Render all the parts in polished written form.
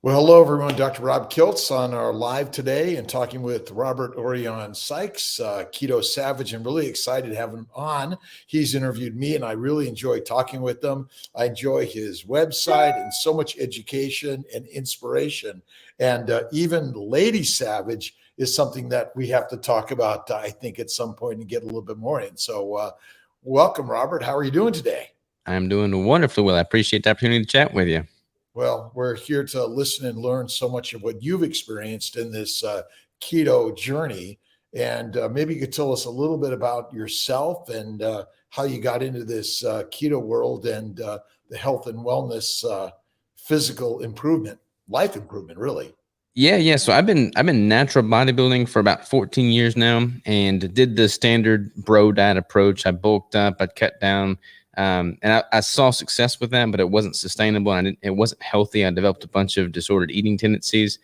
Well, hello, everyone. Dr. Rob Kiltz on our live today and talking with Robert Orion Sikes, Keto Savage. I'm really excited to have him on. He's interviewed me, and I really enjoy talking with him. I enjoy his website and so much education and inspiration. And even Lady Savage is something that we have to talk about, I think, at some point and get a little bit more in. So, welcome, Robert. How are you doing today? I'm doing wonderfully well. I appreciate the opportunity to chat with you. Well, we're here to listen and learn so much of what you've experienced in this keto journey. And maybe you could tell us a little bit about yourself and how you got into this keto world and the health and wellness, physical improvement, life improvement, really. Yeah. So I've been natural bodybuilding for about 14 years now, and did the standard bro diet approach. I bulked up, I cut down, and I saw success with that, but it wasn't sustainable, and it wasn't healthy. I developed a bunch of disordered eating tendencies,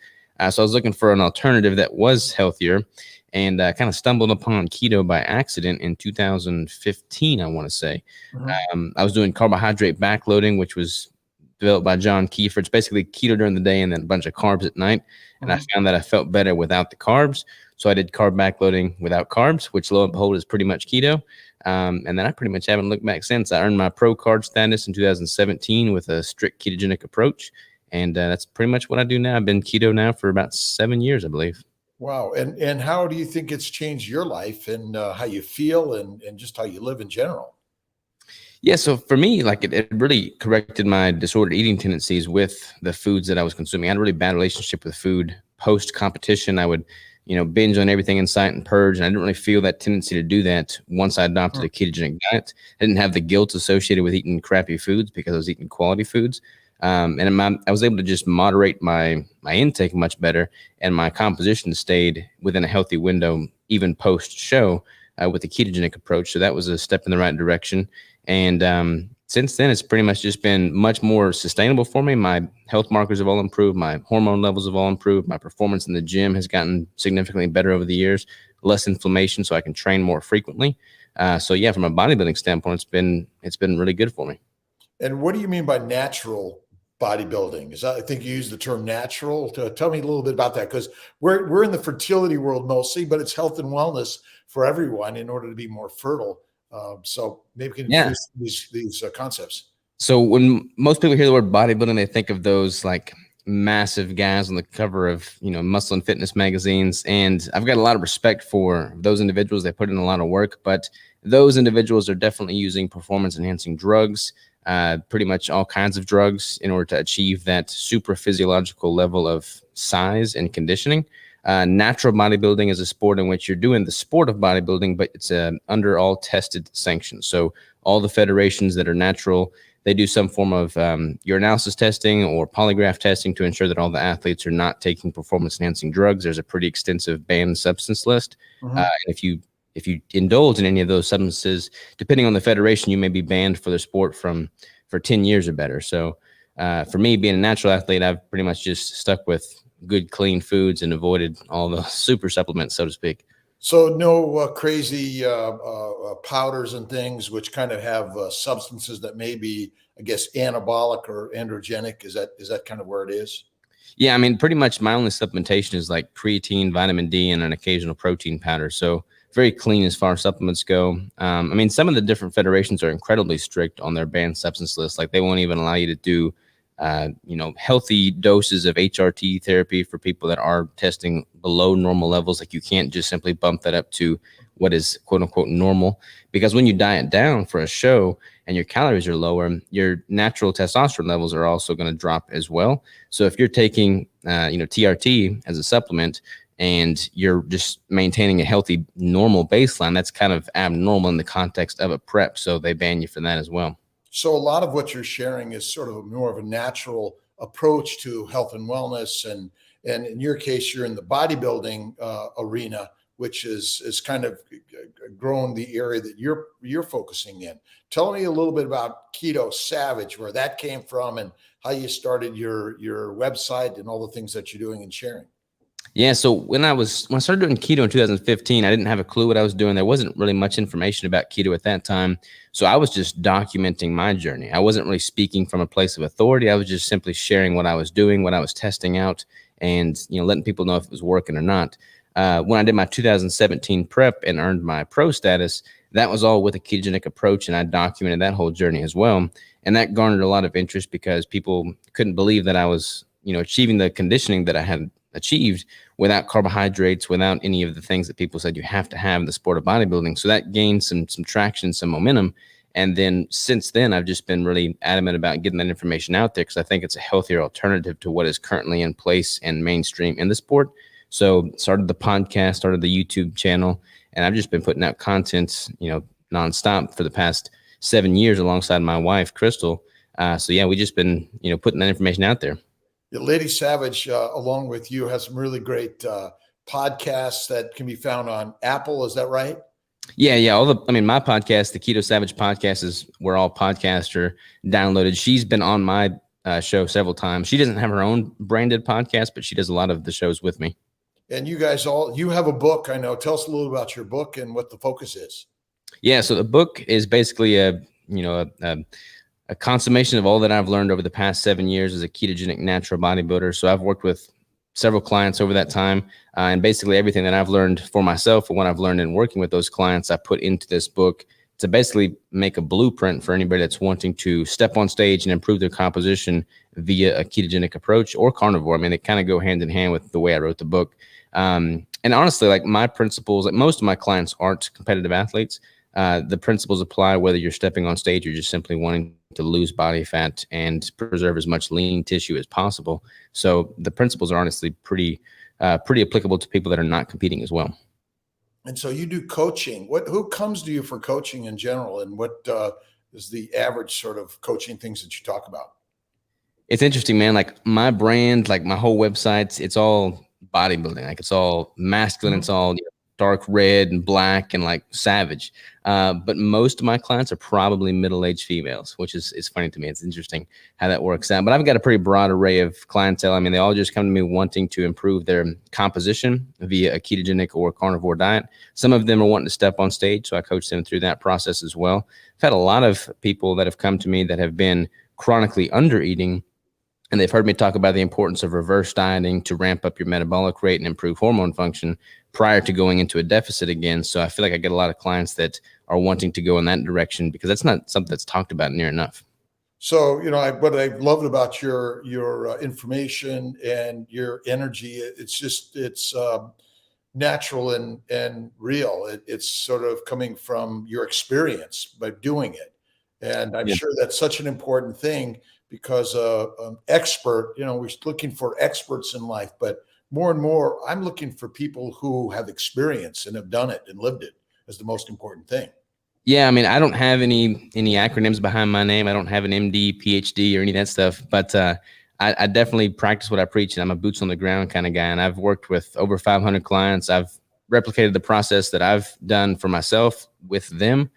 so I was looking for an alternative that was healthier, and kind of stumbled upon keto by accident in 2015. I want to say, I was doing carbohydrate backloading, which was developed by John Kiefer. It's basically keto during the day and then a bunch of carbs at night. And I found that I felt better without the carbs. So I did carb backloading without carbs, which lo and behold is pretty much keto. And then I pretty much haven't looked back since. I earned my pro card status in 2017 with a strict ketogenic approach. And that's pretty much what I do now. I've been keto now for about 7 years, I believe. Wow. And how do you think it's changed your life and how you feel and just how you live in general? Yeah, so for me, like it really corrected my disordered eating tendencies with the foods that I was consuming. I had a really bad relationship with food post competition. I would, binge on everything in sight and purge, and I didn't really feel that tendency to do that once I adopted a ketogenic diet. I didn't have the guilt associated with eating crappy foods because I was eating quality foods, I was able to just moderate my intake much better, and my composition stayed within a healthy window even post show with the ketogenic approach. So that was a step in the right direction. And since then, it's pretty much just been much more sustainable for me. My health markers have all improved. My hormone levels have all improved. My performance in the gym has gotten significantly better over the years. Less inflammation, so I can train more frequently. So yeah, from a bodybuilding standpoint, it's been really good for me. And what do you mean by natural bodybuilding? I think you use the term natural. Tell me a little bit about that, because we're in the fertility world mostly, but it's health and wellness for everyone in order to be more fertile. So maybe we can introduce these concepts. So when most people hear the word bodybuilding, they think of those like massive guys on the cover of, muscle and fitness magazines. And I've got a lot of respect for those individuals. They put in a lot of work, but those individuals are definitely using performance enhancing drugs, pretty much all kinds of drugs, in order to achieve that super physiological level of size and conditioning. Natural bodybuilding is a sport in which you're doing the sport of bodybuilding, but it's under all tested sanctions. So all the federations that are natural, they do some form of urinalysis testing or polygraph testing to ensure that all the athletes are not taking performance enhancing drugs. There's a pretty extensive banned substance list. And if you indulge in any of those substances, depending on the federation, you may be banned for the sport for 10 years or better. So for me, being a natural athlete, I've pretty much just stuck with good, clean foods and avoided all the super supplements, so to speak. So no crazy powders and things which kind of have substances that may be, I guess, anabolic or androgenic. Is that kind of where it is? Yeah, I mean, pretty much my only supplementation is like creatine, vitamin D, and an occasional protein powder. So very clean as far as supplements go. I mean, some of the different federations are incredibly strict on their banned substance list. Like they won't even allow you to do healthy doses of HRT therapy for people that are testing below normal levels. Like you can't just simply bump that up to what is quote unquote normal, because when you diet down for a show and your calories are lower, your natural testosterone levels are also going to drop as well. So if you're taking, TRT as a supplement and you're just maintaining a healthy, normal baseline, that's kind of abnormal in the context of a prep. So they ban you for that as well. So a lot of what you're sharing is sort of more of a natural approach to health and wellness. And in your case, you're in the bodybuilding arena, which is kind of grown the area that you're focusing in. Tell me a little bit about Keto Savage, where that came from and how you started your website and all the things that you're doing and sharing. Yeah, so when I started doing keto in 2015, I didn't have a clue what I was doing. There wasn't really much information about keto at that time. So I was just documenting my journey. I wasn't really speaking from a place of authority. I was just simply sharing what I was doing, what I was testing out, and letting people know if it was working or not. When I did my 2017 prep and earned my pro status, that was all with a ketogenic approach, and I documented that whole journey as well. And that garnered a lot of interest because people couldn't believe that I was, achieving the conditioning that I had achieved without carbohydrates, without any of the things that people said you have to have in the sport of bodybuilding. So that gained some traction, some momentum. And then since then, I've just been really adamant about getting that information out there because I think it's a healthier alternative to what is currently in place and mainstream in the sport. So started the podcast, started the YouTube channel, and I've just been putting out content, nonstop for the past 7 years alongside my wife, Crystal. So yeah, we just been, putting that information out there. Lady Savage, along with you, has some really great podcasts that can be found on Apple. Is that right? Yeah. My podcast, the Keto Savage podcast, is where all podcasts are downloaded. She's been on my show several times. She doesn't have her own branded podcast, but she does a lot of the shows with me. And you guys you have a book, I know. Tell us a little about your book and what the focus is. Yeah. So the book is basically a consummation of all that I've learned over the past 7 years as a ketogenic natural bodybuilder. So I've worked with several clients over that time, and basically everything that I've learned for myself and what I've learned in working with those clients, I put into this book to basically make a blueprint for anybody that's wanting to step on stage and improve their composition via a ketogenic approach or carnivore. I mean, they kind of go hand in hand with the way I wrote the book. And honestly, like my principles, like most of my clients aren't competitive athletes. The principles apply whether you're stepping on stage or just simply wanting to lose body fat and preserve as much lean tissue as possible. So the principles are honestly pretty applicable to people that are not competing as well. And so you do coaching. Who comes to you for coaching in general, and what is the average sort of coaching things that you talk about? It's interesting, man. Like my brand, like my whole website, it's all bodybuilding. Like it's all masculine. Mm-hmm. It's all dark red and black and like savage. But most of my clients are probably middle-aged females, which is funny to me. It's interesting how that works out. But I've got a pretty broad array of clientele. I mean, they all just come to me wanting to improve their composition via a ketogenic or carnivore diet. Some of them are wanting to step on stage, so I coach them through that process as well. I've had a lot of people that have come to me that have been chronically under-eating, and they've heard me talk about the importance of reverse dieting to ramp up your metabolic rate and improve hormone function prior to going into a deficit again. So I feel like I get a lot of clients that are wanting to go in that direction because that's not something that's talked about near enough. So, what I loved about your information and your energy, it's natural and real. It's sort of coming from your experience by doing it. And I'm sure that's such an important thing because an expert, we're looking for experts in life, but more and more, I'm looking for people who have experience and have done it and lived it as the most important thing. Yeah, I mean, I don't have any acronyms behind my name. I don't have an MD, PhD, or any of that stuff. But I definitely practice what I preach, and I'm a boots on the ground kind of guy. And I've worked with over 500 clients. I've replicated the process that I've done for myself with them.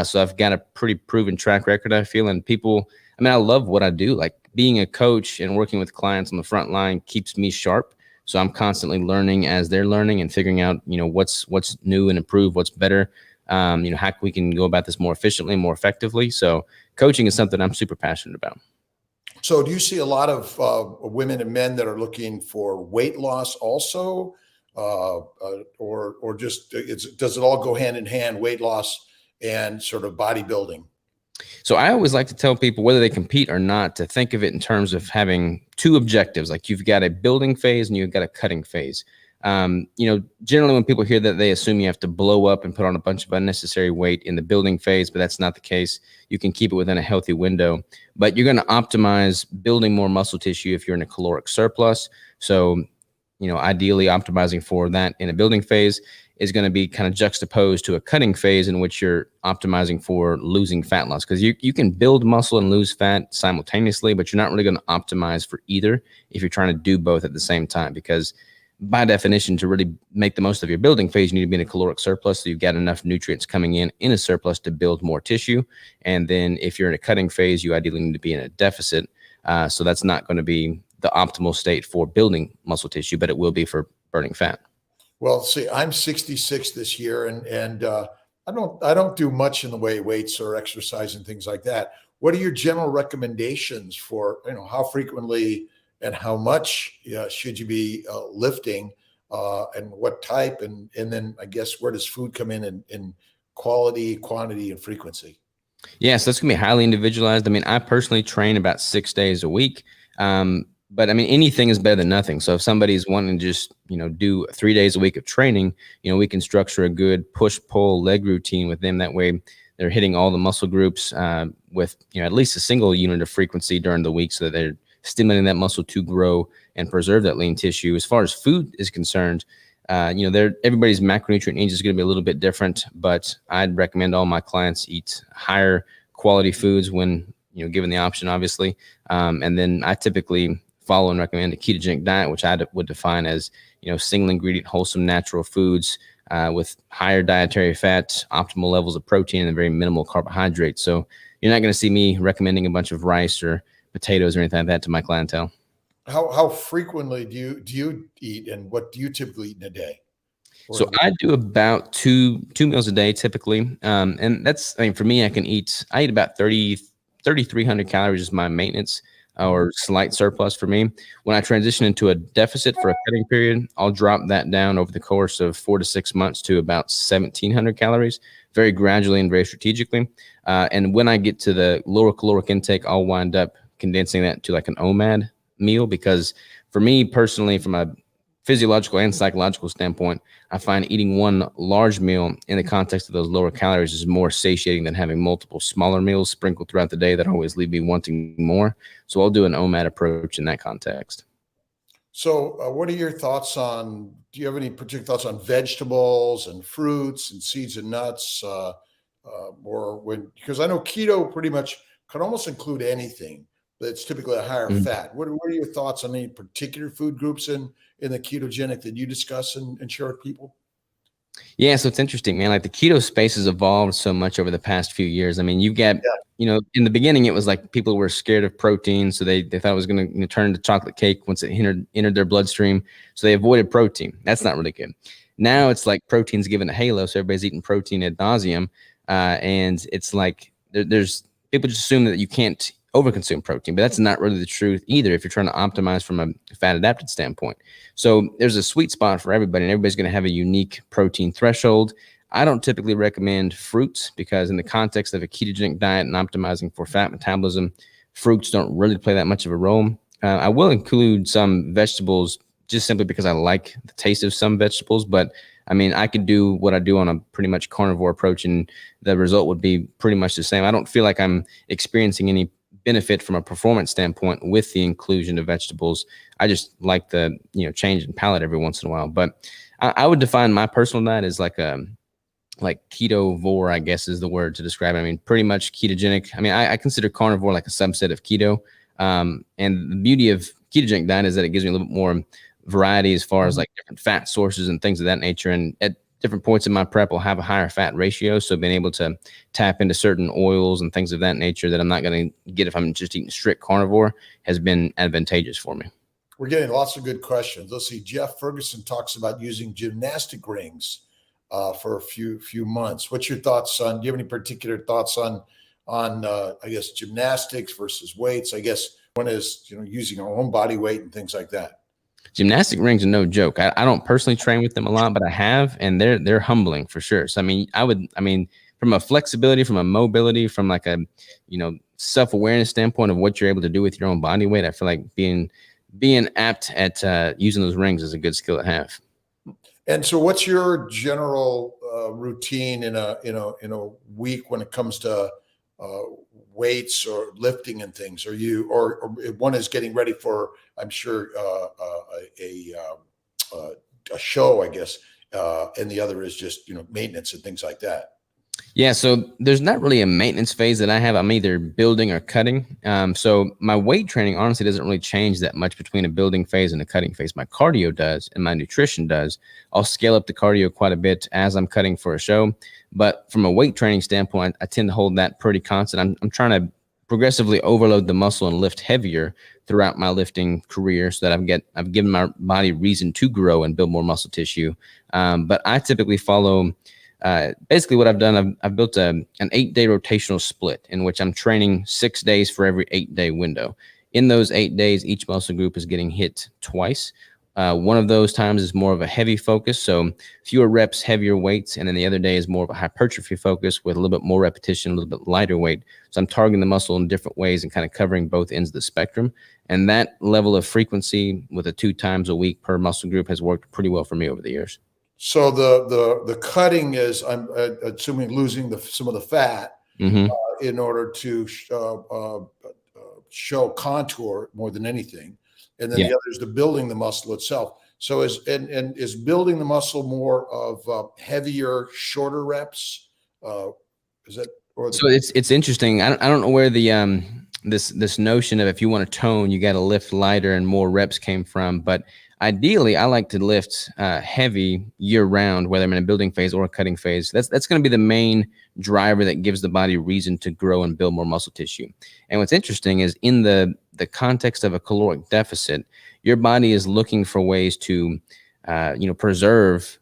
So I've got a pretty proven track record, I feel. And people, I mean, I love what I do. Like being a coach and working with clients on the front line keeps me sharp. So I'm constantly learning as they're learning and figuring out, what's new and improved, what's better, how we can go about this more efficiently, more effectively. So coaching is something I'm super passionate about. So do you see a lot of women and men that are looking for weight loss also, or just does it all go hand in hand, weight loss and sort of bodybuilding? So I always like to tell people, whether they compete or not, to think of it in terms of having two objectives. Like you've got a building phase and you've got a cutting phase. Generally when people hear that, they assume you have to blow up and put on a bunch of unnecessary weight in the building phase, but that's not the case. You can keep it within a healthy window, but you're going to optimize building more muscle tissue if you're in a caloric surplus. So, ideally optimizing for that in a building phase is going to be kind of juxtaposed to a cutting phase in which you're optimizing for losing fat loss. Because you can build muscle and lose fat simultaneously, but you're not really going to optimize for either if you're trying to do both at the same time. Because by definition, to really make the most of your building phase, you need to be in a caloric surplus. So you've got enough nutrients coming in a surplus to build more tissue. And then if you're in a cutting phase, you ideally need to be in a deficit. So that's not going to be the optimal state for building muscle tissue, but it will be for burning fat. Well, see, I'm 66 this year, and I don't do much in the way of weights or exercise and things like that. What are your general recommendations for, how frequently and how much should you be lifting, and what type, and then I guess where does food come in quality, quantity, and frequency? Yeah, so that's gonna be highly individualized. I mean, I personally train about 6 days a week. But I mean, anything is better than nothing. So if somebody's wanting to just, do 3 days a week of training, we can structure a good push pull leg routine with them. That way they're hitting all the muscle groups with, at least a single unit of frequency during the week so that they're stimulating that muscle to grow and preserve that lean tissue. As far as food is concerned, everybody's macronutrient needs is going to be a little bit different, but I'd recommend all my clients eat higher quality foods when, given the option, obviously. And then I typically follow and recommend a ketogenic diet, which I would define as, single ingredient, wholesome, natural foods with higher dietary fat, optimal levels of protein, and very minimal carbohydrates. So you're not going to see me recommending a bunch of rice or potatoes or anything like that to my clientele. How frequently do you eat, and what do you typically eat in a day? So I do about two meals a day typically. And that's, for me, I eat about 3,300 calories is my maintenance or slight surplus for me. When I transition into a deficit for a cutting period, I'll drop that down over the course of 4 to 6 months to about 1,700 calories, very gradually and very strategically. And when I get to the lower caloric intake, I'll wind up condensing that to like an OMAD meal, because for me personally, from a physiological and psychological standpoint, I find eating one large meal in the context of those lower calories is more satiating than having multiple smaller meals sprinkled throughout the day that always leave me wanting more. So I'll do an OMAD approach in that context. So what are your thoughts on, do you have any particular thoughts on vegetables and fruits and seeds and nuts? Because I know keto pretty much can almost include anything that's typically a higher fat. What are your thoughts on any particular food groups in the ketogenic that you discuss and share with people? Yeah, so it's interesting, man. Like the keto space has evolved so much over the past few years. I mean, you get, in the beginning, it was like people were scared of protein, so they thought it was going to turn into chocolate cake once it entered their bloodstream. So they avoided protein. That's not really good. Now it's like protein's given a halo, so everybody's eating protein ad nauseum, and it's like there's people just assume that you can't overconsume protein, but that's not really the truth either if you're trying to optimize from a fat adapted standpoint. So there's a sweet spot for everybody, and everybody's going to have a unique protein threshold. I don't typically recommend fruits because in the context of a ketogenic diet and optimizing for fat metabolism, fruits don't really play that much of a role. I will include some vegetables just simply because I like the taste of some vegetables, but I mean, I could do what I do on a pretty much carnivore approach and the result would be pretty much the same. I don't feel like I'm experiencing any benefit from a performance standpoint with the inclusion of vegetables. I just like the change in palate every once in a while. But I would define my personal diet as like ketovore, I guess is the word to describe it. I mean, pretty much ketogenic. I mean, I consider carnivore like a subset of keto. And the beauty of ketogenic diet is that it gives me a little bit more variety as far as like different fat sources and things of that nature. And at different points in my prep will have a higher fat ratio. So being able to tap into certain oils and things of that nature that I'm not going to get if I'm just eating strict carnivore has been advantageous for me. We're getting lots of good questions. Let's see. Jeff Ferguson talks about using gymnastic rings for a few months. What's your thoughts on, do you have any particular thoughts on I guess, gymnastics versus weights? I guess one is, using our own body weight and things like that. Gymnastic rings are no joke. I don't personally train with them a lot, but I have, and they're humbling for sure. So I mean, from a flexibility, from a mobility, from like a self-awareness standpoint of what you're able to do with your own body weight, I feel like being apt at using those rings is a good skill to have. And so, what's your general routine in a week when it comes to weights or lifting and things? Are you, or one is getting ready for, I'm sure, a show, I guess, and the other is just maintenance and things like that? Yeah, so there's not really a maintenance phase that I have. I'm either building or cutting. So my weight training honestly doesn't really change that much between a building phase and a cutting phase. My cardio does and my nutrition does. I'll scale up the cardio quite a bit as I'm cutting for a show. But from a weight training standpoint, I tend to hold that pretty constant. I'm trying to progressively overload the muscle and lift heavier throughout my lifting career, so that I've given my body reason to grow and build more muscle tissue. But I typically follow basically what I've done. I've built an 8-day rotational split in which I'm training 6 days for every 8-day window. In those 8 days, each muscle group is getting hit twice. One of those times is more of a heavy focus, so fewer reps, heavier weights. And then the other day is more of a hypertrophy focus with a little bit more repetition, a little bit lighter weight. So I'm targeting the muscle in different ways and kind of covering both ends of the spectrum. And that level of frequency with a 2 times a week per muscle group has worked pretty well for me over the years. So the cutting is, I'm assuming, losing some of the fat in order to show contour more than anything. And then the other is the building the muscle itself. So is building the muscle more of heavier, shorter reps? Is that? So it's interesting. I don't know where the this notion of if you want to tone, you got to lift lighter and more reps came from. But ideally, I like to lift heavy year round, whether I'm in a building phase or a cutting phase. That's going to be the main driver that gives the body reason to grow and build more muscle tissue. And what's interesting is in the context of a caloric deficit, your body is looking for ways to preserve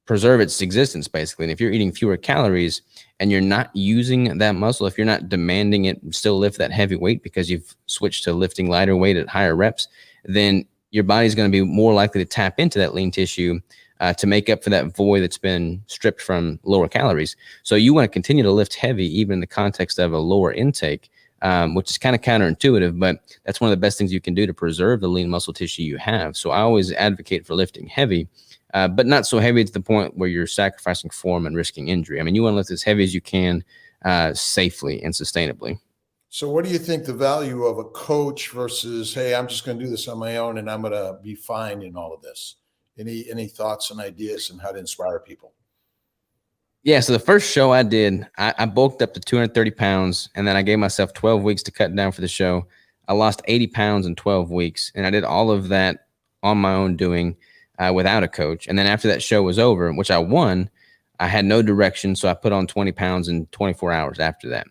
its existence, basically. And if you're eating fewer calories and you're not using that muscle, if you're not demanding it still lift that heavy weight because you've switched to lifting lighter weight at higher reps, then your body's going to be more likely to tap into that lean tissue to make up for that void that's been stripped from lower calories. So you want to continue to lift heavy, even in the context of a lower intake, which is kind of counterintuitive, but that's one of the best things you can do to preserve the lean muscle tissue you have. So I always advocate for lifting heavy, but not so heavy to the point where you're sacrificing form and risking injury. I mean, you want to lift as heavy as you can safely and sustainably. So what do you think the value of a coach versus, hey, I'm just going to do this on my own and I'm going to be fine in all of this? Any thoughts and ideas on how to inspire people? Yeah, so the first show I did, I bulked up to 230 pounds, and then I gave myself 12 weeks to cut down for the show. I lost 80 pounds in 12 weeks, and I did all of that on my own doing without a coach. And then after that show was over, which I won, I had no direction, so I put on 20 pounds in 24 hours after that.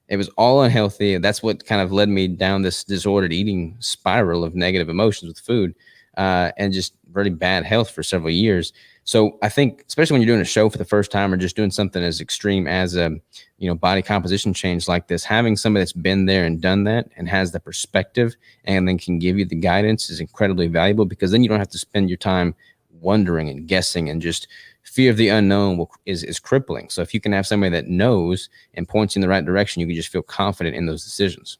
It was all unhealthy. That's what kind of led me down this disordered eating spiral of negative emotions with food and just really bad health for several years. So I think, especially when you're doing a show for the first time or just doing something as extreme as a body composition change like this, having somebody that's been there and done that and has the perspective and then can give you the guidance is incredibly valuable, because then you don't have to spend your time wondering and guessing, and just fear of the unknown is crippling. So if you can have somebody that knows and points you in the right direction, you can just feel confident in those decisions.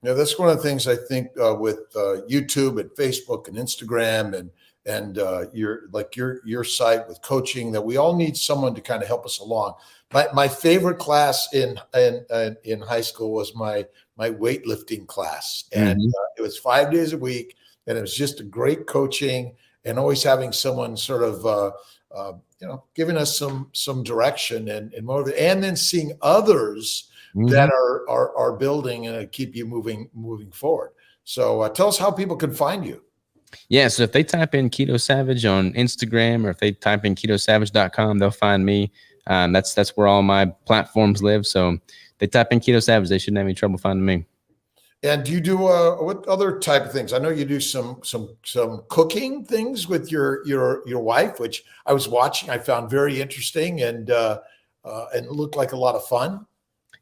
Yeah, that's one of the things I think with YouTube and Facebook and Instagram and your site with coaching, that we all need someone to kind of help us along. My favorite class in high school was my weightlifting class, and it was 5 days a week, and it was just a great coaching and always having someone sort of giving us some direction and motivate, and then seeing others that are building and keep you moving forward. So tell us how people can find you. Yeah, so if they type in Keto Savage on Instagram, or if they type in ketosavage.com, they'll find me. That's where all my platforms live. So if they type in Keto Savage, they shouldn't have any trouble finding me. And do you do what other type of things? I know you do some cooking things with your wife, which I was watching. I found very interesting and it looked like a lot of fun.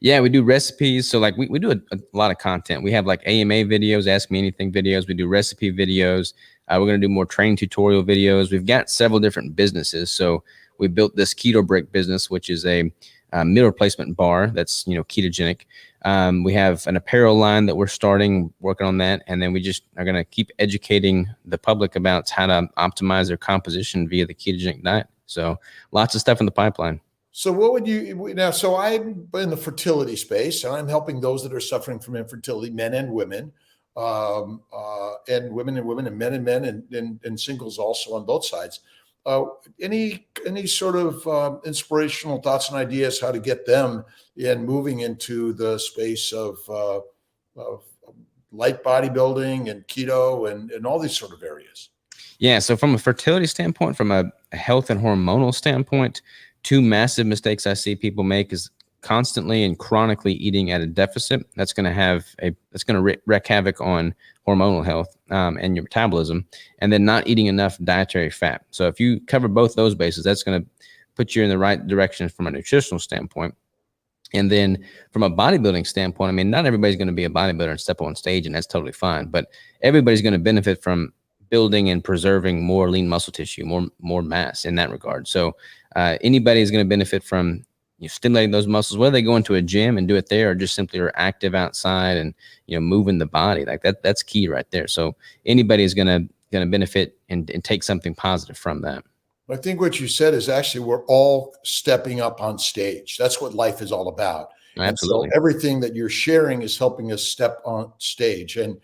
Yeah, we do recipes. So like we do a lot of content. We have like AMA videos, Ask Me Anything videos. We do recipe videos. We're going to do more training tutorial videos. We've got several different businesses. So we built this Keto Brick business, which is a meal replacement bar that's ketogenic. We have an apparel line that we're working on that. And then we just are going to keep educating the public about how to optimize their composition via the ketogenic diet. So lots of stuff in the pipeline. So what would you now? So I'm in the fertility space, and I'm helping those that are suffering from infertility, men and women, and women and men and singles also on both sides. Any sort of inspirational thoughts and ideas how to get them in moving into the space of light bodybuilding and keto and all these sort of areas? Yeah. So from a fertility standpoint, from a health and hormonal standpoint, two massive mistakes I see people make is constantly and chronically eating at a deficit, that's going to wreak havoc on hormonal health and your metabolism, and then not eating enough dietary fat. So if you cover both those bases, that's going to put you in the right direction from a nutritional standpoint. And then from a bodybuilding standpoint, I mean, not everybody's going to be a bodybuilder and step on stage, and that's totally fine. But everybody's going to benefit from building and preserving more lean muscle tissue, more mass in that regard. So anybody is going to benefit from stimulating those muscles, whether they go into a gym and do it there, or just simply are active outside and moving the body like that. That's key right there. So anybody is going to benefit and take something positive from that. I think what you said is actually we're all stepping up on stage. That's what life is all about. Absolutely. And so everything that you're sharing is helping us step on stage. And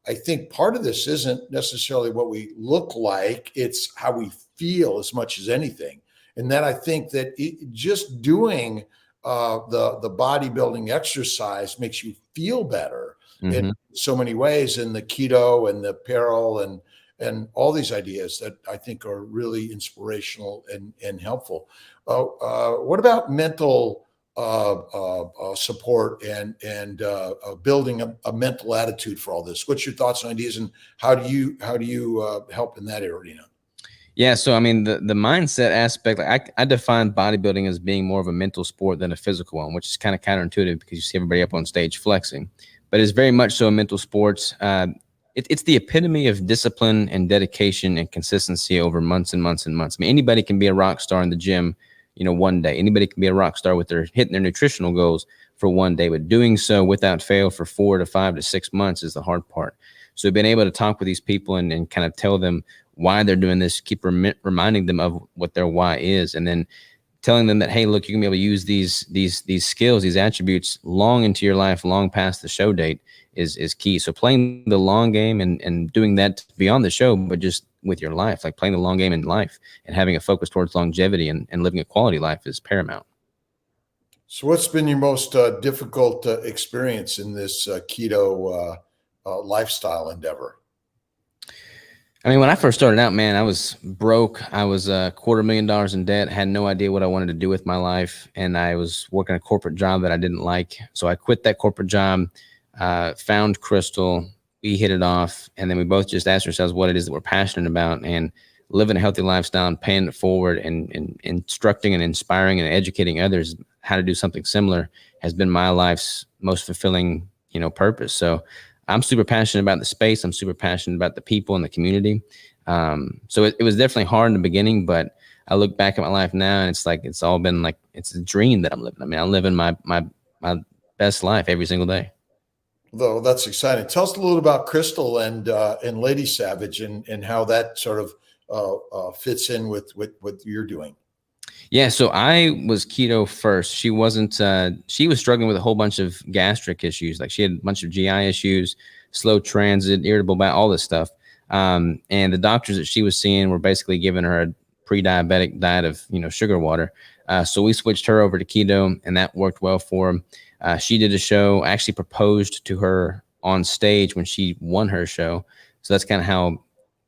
I think part of this isn't necessarily what we look like, it's how we feel as much as anything. And then I think that just doing the bodybuilding exercise makes you feel better in so many ways, in the keto and the apparel and all these ideas that I think are really inspirational and helpful. What about mental support and building a mental attitude for all this? What's your thoughts and ideas, and how do you help in that arena? Yeah, so I mean, the mindset aspect, like I define bodybuilding as being more of a mental sport than a physical one, which is kind of counterintuitive because you see everybody up on stage flexing, but it's very much so a mental sport. It's the epitome of discipline and dedication and consistency over months and months and months. I mean, anybody can be a rock star in the gym, one day. Anybody can be a rock star with hitting their nutritional goals for one day, but doing so without fail for 4 to 5 to 6 months is the hard part. So being able to talk with these people and kind of tell them why they're doing this, keep reminding them of what their why is, and then telling them that, hey, look, you can be able to use these skills, these attributes long into your life, long past the show date is key. So playing the long game and doing that beyond the show, but just with your life, like playing the long game in life and having a focus towards longevity and living a quality life is paramount. So what's been your most difficult experience in this keto lifestyle endeavor? I mean, when I first started out, man, I was broke. I was $250,000 in debt, had no idea what I wanted to do with my life. And I was working a corporate job that I didn't like. So I quit that corporate job, found Crystal, we hit it off. And then we both just asked ourselves what it is that we're passionate about, and living a healthy lifestyle and paying it forward and instructing and inspiring and educating others how to do something similar has been my life's most fulfilling, purpose. So I'm super passionate about the space. I'm super passionate about the people and the community. So it was definitely hard in the beginning, but I look back at my life now and it's like, it's all been like, it's a dream that I'm living. I mean, I'm living my best life every single day. Though that's exciting. Tell us a little about Crystal and Lady Savage and how that sort of fits in with what you're doing. Yeah, so I was keto first. She wasn't, she was struggling with a whole bunch of gastric issues. Like she had a bunch of GI issues, slow transit, irritable bowel, all this stuff. And the doctors that she was seeing were basically giving her a pre-diabetic diet of, sugar water. So we switched her over to keto, and that worked well for her. She did a show, actually proposed to her on stage when she won her show. So that's kind of how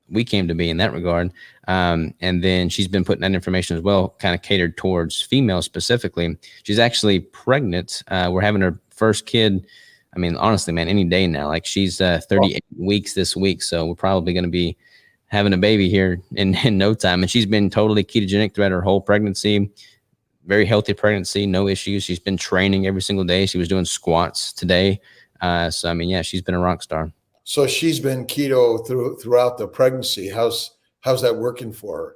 we came to be in that regard. And then she's been putting that information as well, kind of catered towards females specifically. She's actually pregnant. We're having her first kid. I mean, honestly, man, any day now. Like she's 38 weeks this week. So we're probably going to be having a baby here in no time. And she's been totally ketogenic throughout her whole pregnancy. Very healthy pregnancy, no issues. She's been training every single day. She was doing squats today. So, I mean, yeah, she's been a rock star. So she's been keto throughout the pregnancy. How's that working for her?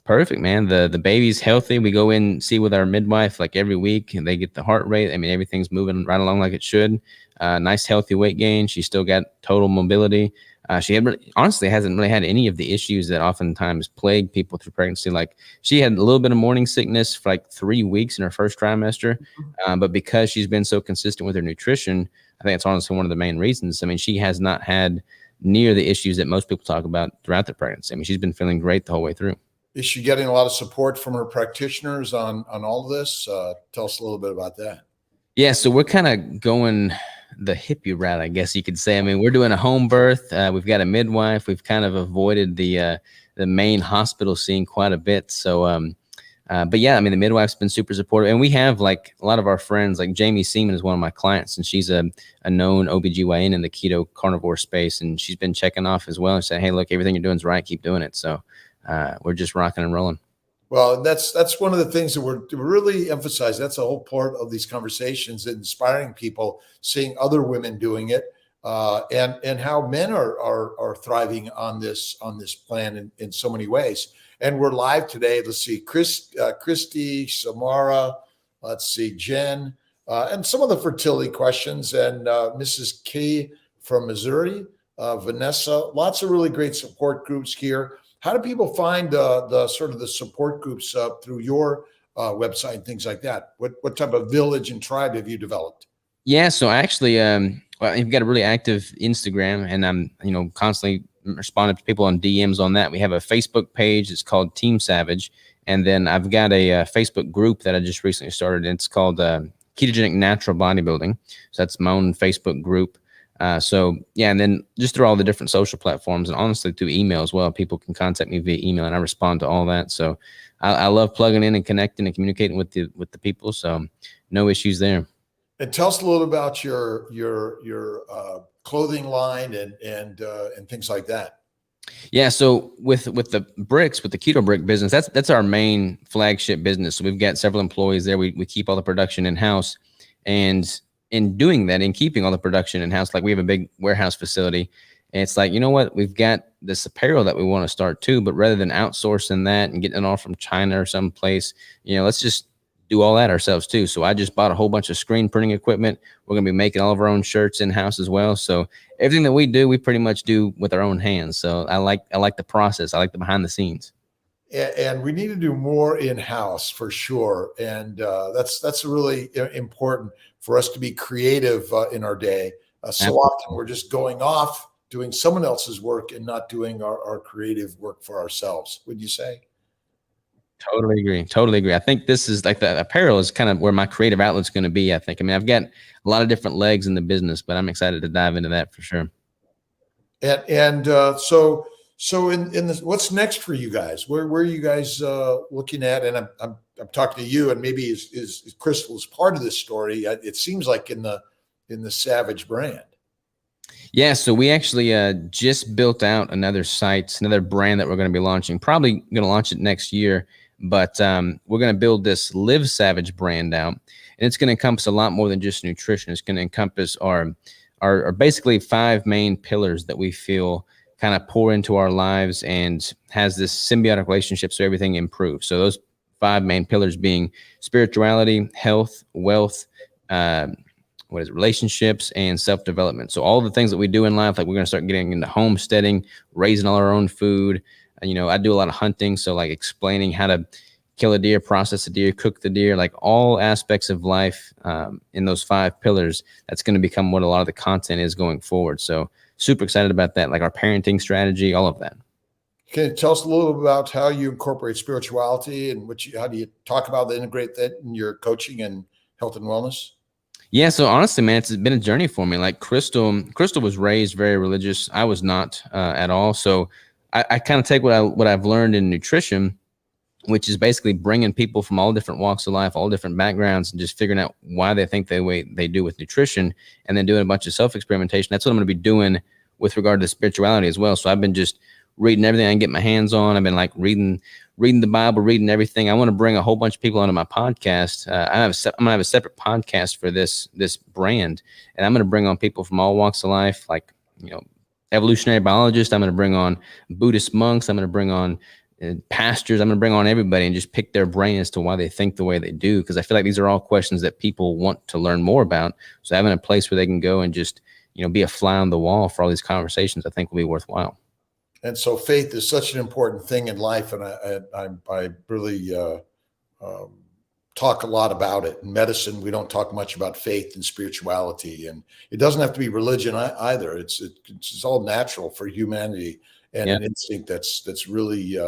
Perfect, man. The baby's healthy. We go in, see with our midwife like every week, and they get the heart rate. I mean, everything's moving right along like it should. Nice, healthy weight gain. She's still got total mobility. She honestly hasn't really had any of the issues that oftentimes plague people through pregnancy. Like she had a little bit of morning sickness for like 3 weeks in her first trimester. But because she's been so consistent with her nutrition, I think it's honestly one of the main reasons. I mean, she has not had near the issues that most people talk about throughout the pregnancy. I mean, she's been feeling great the whole way through. Is she getting a lot of support from her practitioners on all of this? Tell us a little bit about that. Yeah, so we're kind of going the hippie route, I guess you could say. I mean, we're doing a home birth. We've got a midwife. We've kind of avoided the main hospital scene quite a bit. So But yeah, I mean, the midwife's been super supportive, and we have like a lot of our friends, like Jamie Seaman is one of my clients, and she's a known OBGYN in the keto carnivore space. And she's been checking off as well and saying, hey, look, everything you're doing is right. Keep doing it. So we're just rocking and rolling. Well, that's one of the things that we're really emphasize. That's a whole part of these conversations, inspiring people, seeing other women doing it, and how men are thriving on this plan in so many ways. And we're live today. Let's see, Christy, Samara, let's see, Jen, and some of the fertility questions, and Mrs. K from Missouri, Vanessa. Lots of really great support groups here. How do people find the sort of the support groups through your website and things like that? What type of village and tribe have you developed? Yeah, so I actually, I've got a really active Instagram, and I'm, constantly responding to people on DMs on that. We have a Facebook page. It's called Team Savage. And then I've got a Facebook group that I just recently started. It's called Ketogenic Natural Bodybuilding. So that's my own Facebook group. So yeah, and then just through all the different social platforms, and honestly through email as well. People can contact me via email, and I respond to all that. So I love plugging in and connecting and communicating with the people. So no issues there. And tell us a little about your clothing line and things like that. Yeah, so with the bricks, with the keto brick business, that's our main flagship business. So we've got several employees there. We keep all the production in house, and in doing that, in keeping all the production in house, like we have a big warehouse facility. And it's like, you know what, we've got this apparel that we want to start too, but rather than outsourcing that and getting it all from China or someplace, let's just do all that ourselves too. So I just bought a whole bunch of screen printing equipment. We're going to be making all of our own shirts in house as well. So everything that we do, we pretty much do with our own hands. So I like the process. I like the behind the scenes. And we need to do more in house for sure. And that's really important for us to be creative in our day. So often we're just going off doing someone else's work and not doing our creative work for ourselves. Would you say? Totally agree. I think this is like the apparel is kind of where my creative outlet's going to be. I think. I mean, I've got a lot of different legs in the business, but I'm excited to dive into that for sure. And so in this, what's next for you guys? Where are you guys looking at? And I'm talking to you, and maybe is Crystal is part of this story. It seems like in the Savage brand. Yeah, so we actually just built out another site, another brand that we're going to be launching. Probably going to launch it next year, but we're going to build this Live Savage brand out, and it's going to encompass a lot more than just nutrition. It's going to encompass our basically 5 main pillars that we feel kind of pour into our lives and has this symbiotic relationship, so everything improves. So those 5 main pillars being spirituality, health, wealth, relationships, and self-development. So all the things that we do in life, like we're going to start getting into homesteading, raising all our own food. I do a lot of hunting. So like explaining how to kill a deer, process a deer, cook the deer, like all aspects of life in those 5 pillars. That's going to become what a lot of the content is going forward. So super excited about that. Like our parenting strategy, all of that. Can you tell us a little bit about how you incorporate spirituality and how do you talk about integrate that in your coaching and health and wellness? Yeah, so honestly, man, it's been a journey for me. Like Crystal was raised very religious. I was not at all. So I kind of take what I've learned in nutrition, which is basically bringing people from all different walks of life, all different backgrounds, and just figuring out why they think the way they do with nutrition, and then doing a bunch of self-experimentation. That's what I'm going to be doing with regard to spirituality as well. So I've been just reading everything I can get my hands on. I've been like reading the Bible, reading everything. I want to bring a whole bunch of people onto my podcast. I'm going to have a separate podcast for this brand, and I'm going to bring on people from all walks of life, like, evolutionary biologists. I'm going to bring on Buddhist monks. I'm going to bring on pastors. I'm going to bring on everybody and just pick their brain as to why they think the way they do. Because I feel like these are all questions that people want to learn more about. So having a place where they can go and just, be a fly on the wall for all these conversations, I think will be worthwhile. And so faith is such an important thing in life. And I really talk a lot about it. In medicine, we don't talk much about faith and spirituality, and it doesn't have to be religion either. It's all natural for humanity, and an instinct that's really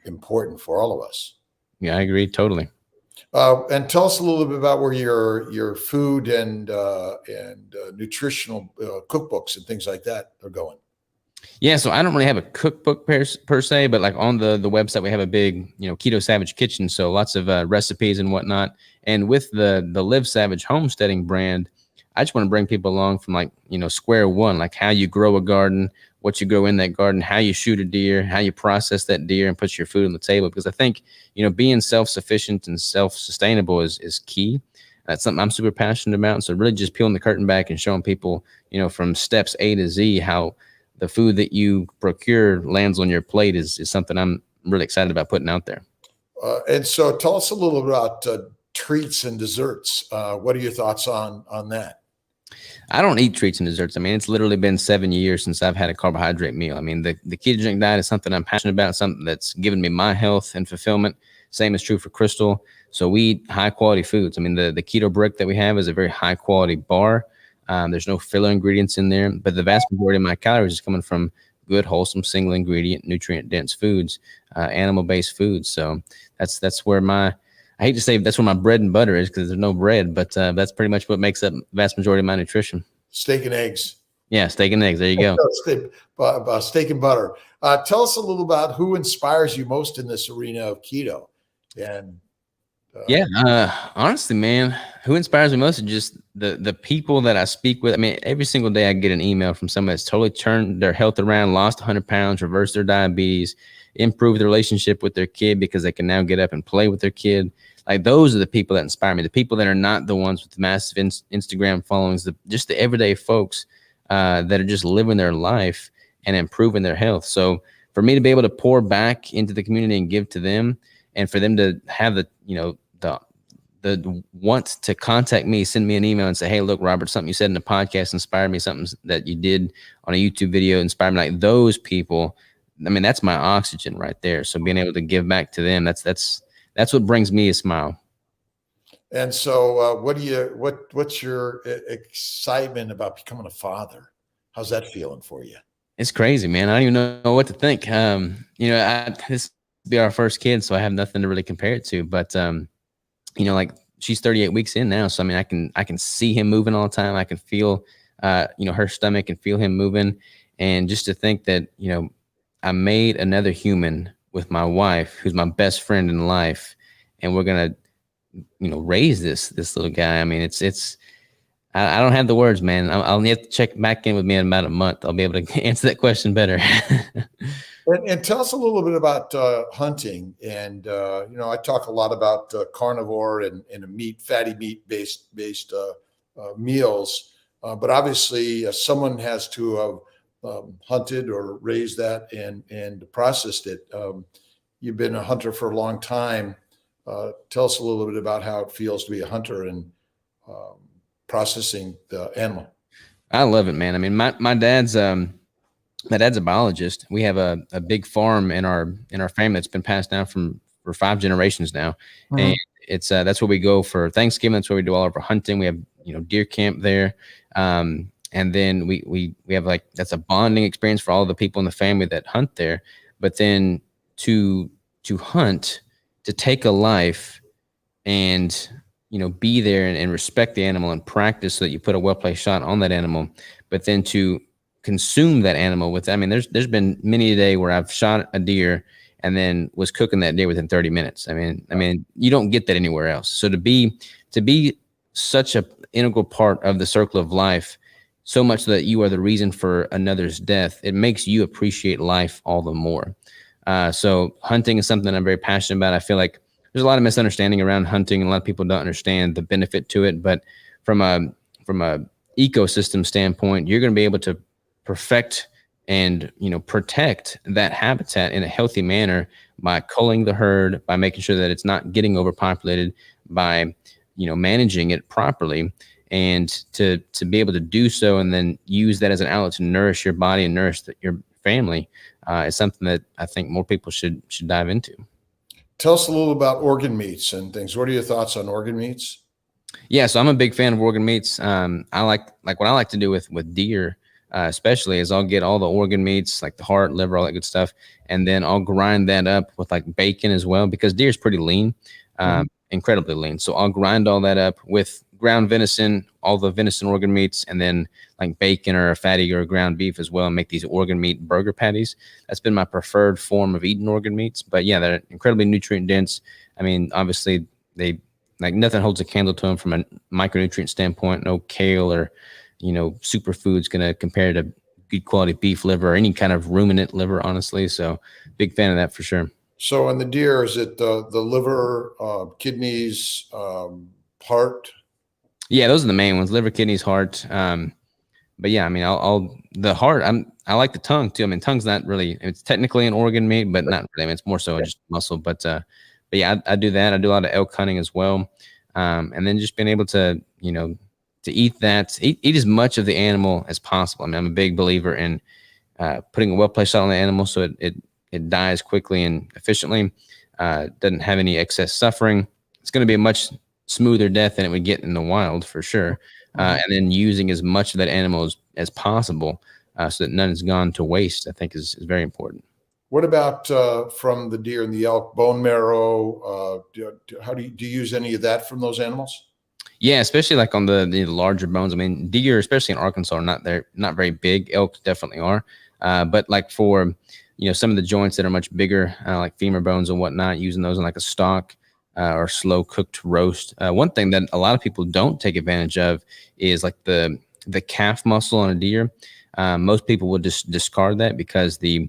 important for all of us. Yeah, I agree totally. And tell us a little bit about where your food and nutritional cookbooks and things like that are going. Yeah, so I don't really have a cookbook per se, but like on the website we have a big, Keto Savage kitchen, so lots of recipes and whatnot. And with the Live Savage homesteading brand, I just want to bring people along from like, square one, like how you grow a garden, what you grow in that garden, how you shoot a deer, how you process that deer and put your food on the table. Because I think, being self-sufficient and self-sustainable is key. That's something I'm super passionate about. So really just peeling the curtain back and showing people, from steps A to Z, how the food that you procure lands on your plate is something I'm really excited about putting out there. And so tell us a little about treats and desserts. What are your thoughts on that? I don't eat treats and desserts. I mean, it's literally been 7 years since I've had a carbohydrate meal. I mean, the ketogenic diet is something I'm passionate about, something that's given me my health and fulfillment. Same is true for Crystal. So we eat high quality foods. I mean, the keto brick that we have is a very high quality bar. There's no filler ingredients in there, but the vast majority of my calories is coming from good, wholesome, single ingredient, nutrient dense foods, animal based foods. So that's where I hate to say that's where my bread and butter is because there's no bread, but that's pretty much what makes up the vast majority of my nutrition. Steak and eggs. Yeah, steak and eggs. There you go. Steak and butter. Tell us a little about who inspires you most in this arena of keto. And honestly, man, who inspires me most is just the people that I speak with. I mean, every single day I get an email from someone that's totally turned their health around, lost 100 pounds, reversed their diabetes, improved the relationship with their kid because they can now get up and play with their kid. Like those are the people that inspire me. The people that are not the ones with the massive Instagram followings, just the everyday folks that are just living their life and improving their health. So for me to be able to pour back into the community and give to them, and for them to have the want to contact me, send me an email and say, hey, look, Robert, something you said in the podcast inspired me. Something that you did on a YouTube video inspired me. Like those people, I mean, that's my oxygen right there. So being able to give back to them, that's what brings me a smile. And so what's your excitement about becoming a father? How's that feeling for you? It's crazy, man. I don't even know what to think. This will be our first kid, so I have nothing to really compare it to. But like she's 38 weeks in now, so I mean, I can see him moving all the time. I can feel, her stomach and feel him moving. And just to think that, I made another human with my wife, who's my best friend in life, and we're gonna, raise this little guy. I mean, I don't have the words, man. I'll have to check back in with me in about a month. I'll be able to answer that question better. And tell us a little bit about hunting. And I talk a lot about carnivore and fatty meat based meals. But obviously, someone has to have hunted or raised that and processed it. You've been a hunter for a long time. Tell us a little bit about how it feels to be a hunter and processing the animal. I love it, man. I mean, my dad's a biologist. We have a big farm in our family that's been passed down for 5 generations now. Mm-hmm. And it's that's where we go for Thanksgiving. That's where we do all of our hunting. We have deer camp there. And then we have that's a bonding experience for all the people in the family that hunt there. But then to hunt, to take a life and be there and respect the animal and practice so that you put a well-placed shot on that animal, but then to consume that animal with, I mean, there's been many a day where I've shot a deer and then was cooking that deer within 30 minutes. I mean, you don't get that anywhere else. So to be such a integral part of the circle of life, so much that you are the reason for another's death, it makes you appreciate life all the more. So hunting is something I'm very passionate about. I feel like there's a lot of misunderstanding around hunting, and a lot of people don't understand the benefit to it. But from a ecosystem standpoint, you're going to be able to perfect and protect that habitat in a healthy manner by culling the herd, by making sure that it's not getting overpopulated, by managing it properly, and to be able to do so and then use that as an outlet to nourish your body and nourish your family is something that I think more people should dive into. Tell us a little about organ meats and things. What are your thoughts on organ meats? Yeah, so I'm a big fan of organ meats. I like what I like to do with deer, especially, is I'll get all the organ meats, like the heart, liver, all that good stuff, and then I'll grind that up with like bacon as well, because deer is pretty lean, incredibly lean. So I'll grind all that up with ground venison, all the venison organ meats, and then like bacon or a fatty or a ground beef as well, and make these organ meat burger patties. That's been my preferred form of eating organ meats. But yeah, they're incredibly nutrient dense. I mean, obviously they like nothing holds a candle to them from a micronutrient standpoint. No kale or, superfood's going to compare to good quality beef liver or any kind of ruminant liver, honestly. So big fan of that for sure. So in the deer, is it the liver, kidneys, heart? Yeah, those are the main ones: liver, kidneys, heart. But yeah, I mean, I'll the heart. I like the tongue too. I mean, tongue's not really. It's technically an organ meat, but not really. I mean, it's more so just muscle. But yeah, I do that. I do a lot of elk hunting as well, and then just being able to to eat that, eat as much of the animal as possible. I mean, I'm a big believer in putting a well-placed shot on the animal so it dies quickly and efficiently. Doesn't have any excess suffering. It's going to be a much smoother death than it would get in the wild for sure. And then using as much of that animal as possible so that none is gone to waste, I think is very important. What about from the deer and the elk, bone marrow? How do you use any of that from those animals? Yeah, especially like on the larger bones. I mean, deer, especially in Arkansas, are not very big. Elk definitely are. But like for some of the joints that are much bigger, like femur bones and whatnot, using those in like a stock or slow cooked roast. One thing that a lot of people don't take advantage of is like the calf muscle on a deer. Most people would just discard that because the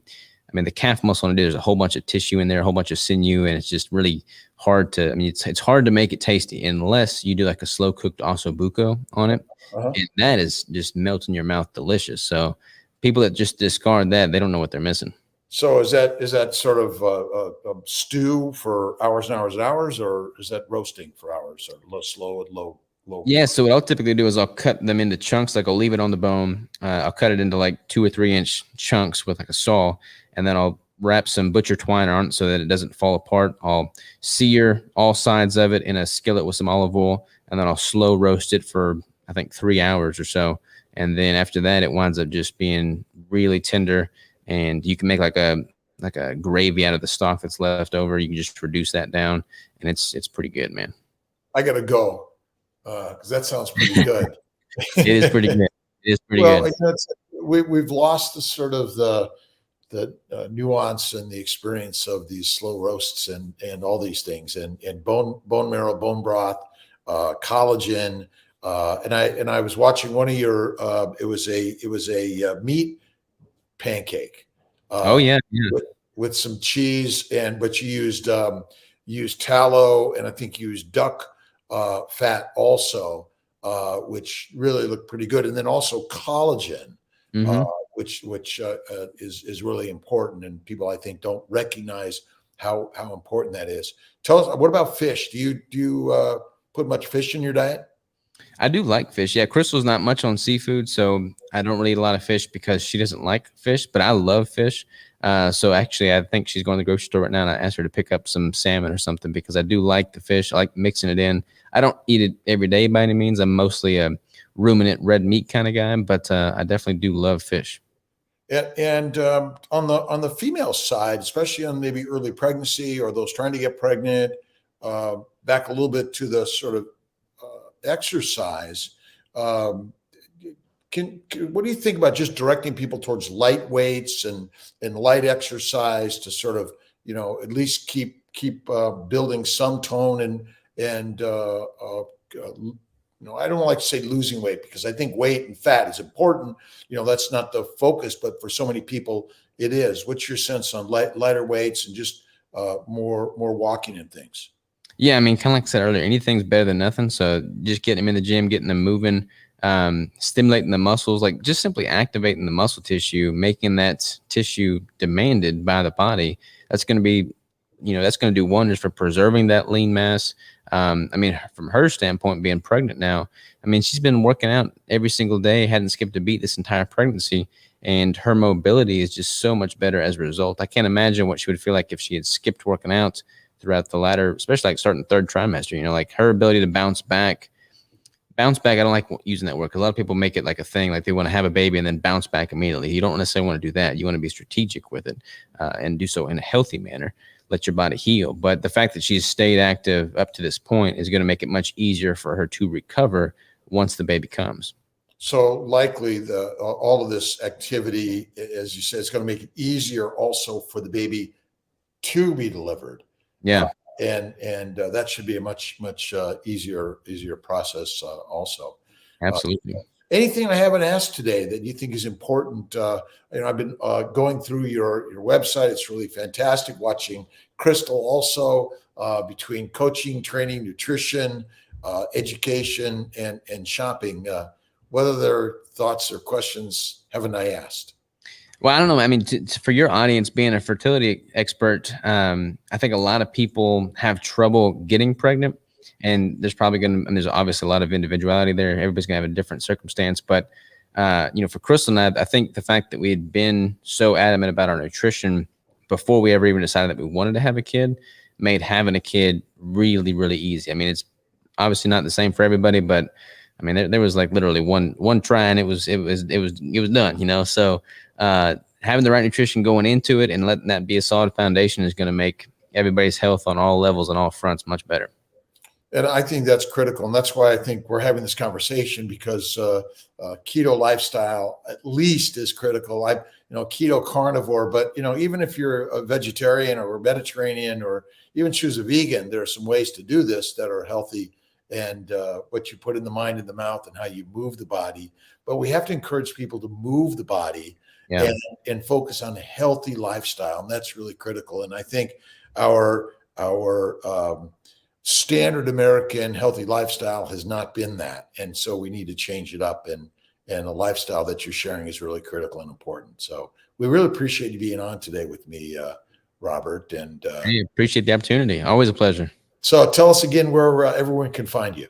calf muscle on a deer, there's a whole bunch of tissue in there, a whole bunch of sinew, and it's just really hard to. I mean, it's hard to make it tasty unless you do like a slow cooked osso buco on it, and that is just melts in your mouth, delicious. So people that just discard that, they don't know what they're missing. So is that sort of a stew for hours and hours and hours, or is that roasting for hours, or slow and low? Yeah. So what I'll typically do is I'll cut them into chunks. Like I'll leave it on the bone. I'll cut it into like 2 or 3 inch chunks with like a saw, and then I'll wrap some butcher twine on it so that it doesn't fall apart. I'll sear all sides of it in a skillet with some olive oil, and then I'll slow roast it for I think 3 hours or so. And then after that, it winds up just being really tender. And you can make like a gravy out of the stock that's left over. You can just reduce that down, and it's pretty good, man. I gotta go because that sounds pretty good. It is pretty good. It is pretty good. We've lost the sort of the nuance and the experience of these slow roasts and all these things and bone marrow, bone broth, collagen, and I was watching one of your. It was a meat pancake. Oh yeah. With some cheese but you used tallow and I think you used duck fat also, which really looked pretty good. And then also collagen, which is really important, and people I think don't recognize how important that is. Tell us, what about fish? Do you put much fish in your diet? I do like fish. Yeah, Crystal's not much on seafood, so I don't really eat a lot of fish because she doesn't like fish, but I love fish. So actually, I think she's going to the grocery store right now, and I asked her to pick up some salmon or something because I do like the fish. I like mixing it in. I don't eat it every day by any means. I'm mostly a ruminant red meat kind of guy, but I definitely do love fish. And on the female side, especially on maybe early pregnancy or those trying to get pregnant, back a little bit to the sort of exercise. What do you think about just directing people towards light weights and light exercise to sort of, at least keep building some tone and I don't like to say losing weight because I think weight and fat is important. That's not the focus, but for so many people it is. What's your sense on lighter weights and just more walking and things? Yeah, I mean, kind of like I said earlier, anything's better than nothing. So just getting them in the gym, getting them moving, stimulating the muscles, like just simply activating the muscle tissue, making that tissue demanded by the body. That's going to be, that's going to do wonders for preserving that lean mass. I mean, from her standpoint, being pregnant now, I mean, she's been working out every single day, hadn't skipped a beat this entire pregnancy, and her mobility is just so much better as a result. I can't imagine what she would feel like if she had skipped working out throughout the latter, especially like starting third trimester, like her ability to bounce back. I don't like using that word because a lot of people make it like a thing, like they want to have a baby and then bounce back immediately. You don't necessarily want to do that. You want to be strategic with it and do so in a healthy manner. let your body heal. But the fact that she's stayed active up to this point is going to make it much easier for her to recover once the baby comes. So likely all of this activity, as you said, is going to make it easier also for the baby to be delivered. Yeah. And that should be a much easier process also. Absolutely. Anything I haven't asked today that you think is important? I've been going through your website. It's really fantastic. Watching Crystal also, between coaching, training, nutrition, education, and shopping. What other thoughts or questions haven't I asked? Well, I don't know. I mean, for your audience, being a fertility expert, I think a lot of people have trouble getting pregnant, and there's obviously a lot of individuality there. Everybody's gonna have a different circumstance, but for Crystal and I think the fact that we had been so adamant about our nutrition before we ever even decided that we wanted to have a kid made having a kid really, really easy. I mean, it's obviously not the same for everybody, but I mean, there was like literally one try and it was done, So having the right nutrition going into it and letting that be a solid foundation is going to make everybody's health on all levels and all fronts much better. And I think that's critical. And that's why I think we're having this conversation, because keto lifestyle at least is critical. Keto carnivore, but even if you're a vegetarian or a Mediterranean or even choose a vegan, there are some ways to do this that are healthy, and what you put in the mind and the mouth and how you move the body. But we have to encourage people to move the body and focus on a healthy lifestyle. And that's really critical. And I think our standard American healthy lifestyle has not been that. And so we need to change it up, and a lifestyle that you're sharing is really critical and important. So we really appreciate you being on today with me, Robert. And I appreciate the opportunity. Always a pleasure. So tell us again where everyone can find you.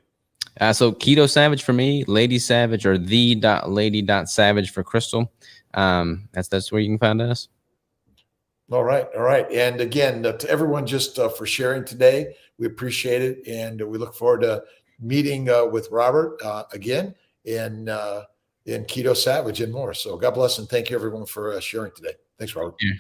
So Keto Savage for me, Lady Savage, or the.lady.savage for Crystal. That's where you can find us. All right. And again, to everyone, just for sharing today, we appreciate it. And we look forward to meeting with Robert again in Keto Savage and more. So God bless, and thank you everyone for sharing today. Thanks, Robert. Yeah.